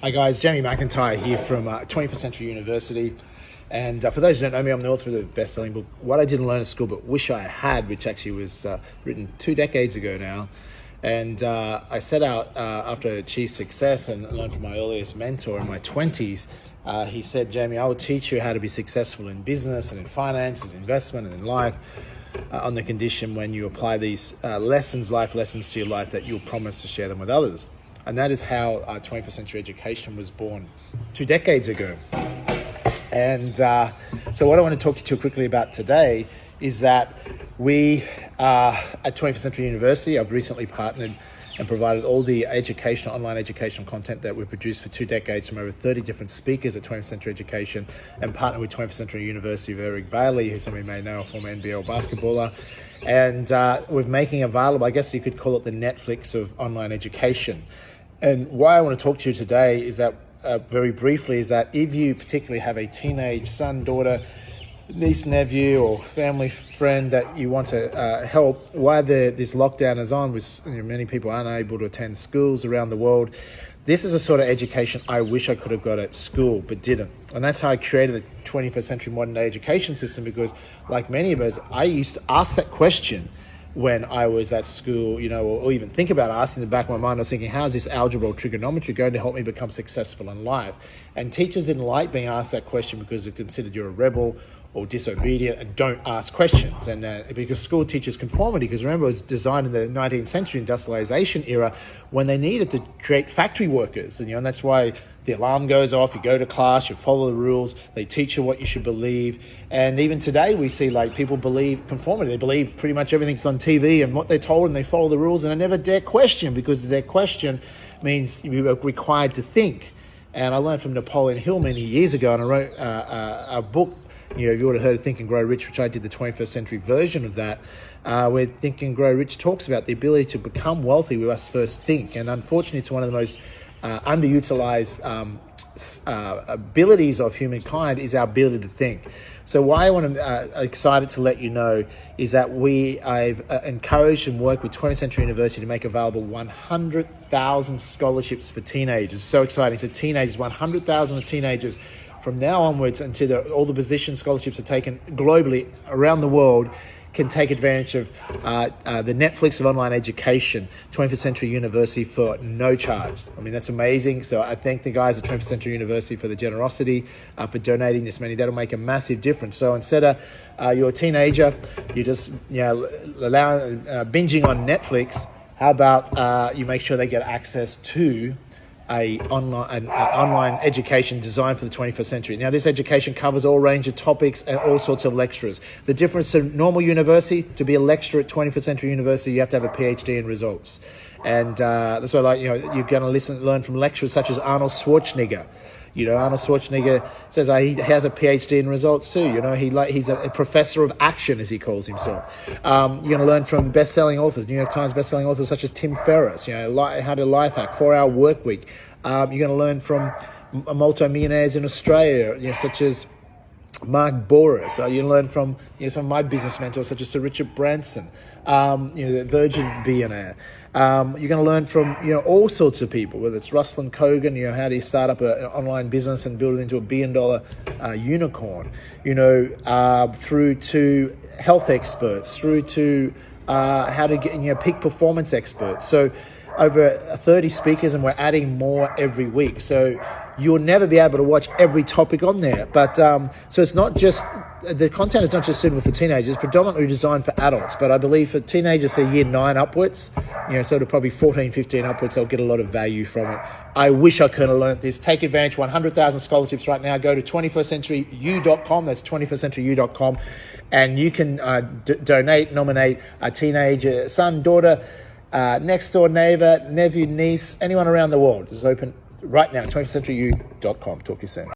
Hi guys, Jamie McIntyre here from 21st Century University. And for those who don't know me, I'm the author of the best-selling book, What I Didn't Learn at School But Wish I Had, which actually was written 2 decades ago now. And I set out after I achieved success and learned from my earliest mentor in my 20s. He said, Jamie, I will teach you how to be successful in business and in finance and investment and in life on the condition when you apply these life lessons to your life that you'll promise to share them with others. And that is how 21st Century Education was born 2 decades ago. And so what I want to talk to you quickly about today is that we at 21st Century University, I've recently partnered and provided all the online educational content that we've produced for 2 decades from over 30 different speakers at 21st Century Education, and partnered with 21st Century University of Eric Bailey, who some of you may know, a former NBL basketballer. And we're making available, I guess you could call it the Netflix of online education. And why I want to talk to you today is that, very briefly, is that if you particularly have a teenage son, daughter, niece, nephew, or family friend that you want to help while this lockdown is on, with many people aren't able to attend schools around the world, this is a sort of education I wish I could have got at school but didn't. And that's how I created the 21st Century Modern Day Education System, because like many of us, I used to ask that question when I was at school, or even think about asking. In the back of my mind, I was thinking, how is this algebra or trigonometry going to help me become successful in life? And teachers didn't like being asked that question because they considered you're a rebel or disobedient and don't ask questions. And because school teaches conformity, because remember, it was designed in the 19th century industrialization era when they needed to create factory workers. And that's why the alarm goes off, you go to class, you follow the rules, they teach you what you should believe. And even today we see people believe conformity. They believe pretty much everything's on TV and what they're told, and they follow the rules, and they never dare question, because to dare question means you're required to think. And I learned from Napoleon Hill many years ago, and I wrote a book, you would have heard of Think and Grow Rich, which I did the 21st century version of that, where Think and Grow Rich talks about the ability to become wealthy. We must first think. And unfortunately, it's one of the most underutilized abilities of humankind is our ability to think. So why I'm excited to let you know is that I've encouraged and worked with 20th Century University to make available 100,000 scholarships for teenagers. So exciting. So teenagers, 100,000 of teenagers from now onwards until all the position scholarships are taken globally around the world, can take advantage of the Netflix of online education, 21st Century University, for no charge. I mean, that's amazing. So I thank the guys at 21st Century University for the generosity, for donating this money. That'll make a massive difference. So instead of you're a teenager, you just binging on Netflix, how about you make sure they get access to an online education designed for the 21st century. Now, this education covers all range of topics and all sorts of lecturers. The difference to normal university, to be a lecturer at 21st Century University, you have to have a PhD in results. And that's why, you're going to learn from lecturers such as Arnold Schwarzenegger. Arnold Schwarzenegger says he has a PhD in results too. He's a professor of action, as he calls himself. You're going to learn from best-selling authors, New York Times best-selling authors such as Tim Ferriss, how to life hack, 4-hour work week. You're going to learn from multi-millionaires in Australia, such as Mark Boris. You learn from some of my business mentors, such as Sir Richard Branson, the Virgin billionaire. You're going to learn from all sorts of people, whether it's Ruslan Kogan, how do you start up an online business and build it into $1 billion unicorn, through to health experts, through to how to get peak performance experts. So over 30 speakers, and we're adding more every week. So you'll never be able to watch every topic on there. But so it's not just, the content is not just suitable for teenagers, it's predominantly designed for adults. But I believe for teenagers, say year 9 upwards, sort of probably 14, 15 upwards, they'll get a lot of value from it. I wish I could have learned this. Take advantage, 100,000 scholarships right now. Go to 21stcenturyu.com, that's 21stcenturyu.com, and you can nominate a teenager, son, daughter, next door neighbor, nephew, niece, anyone around the world. It's open right now, 21stcenturyu.com. Talk to you soon.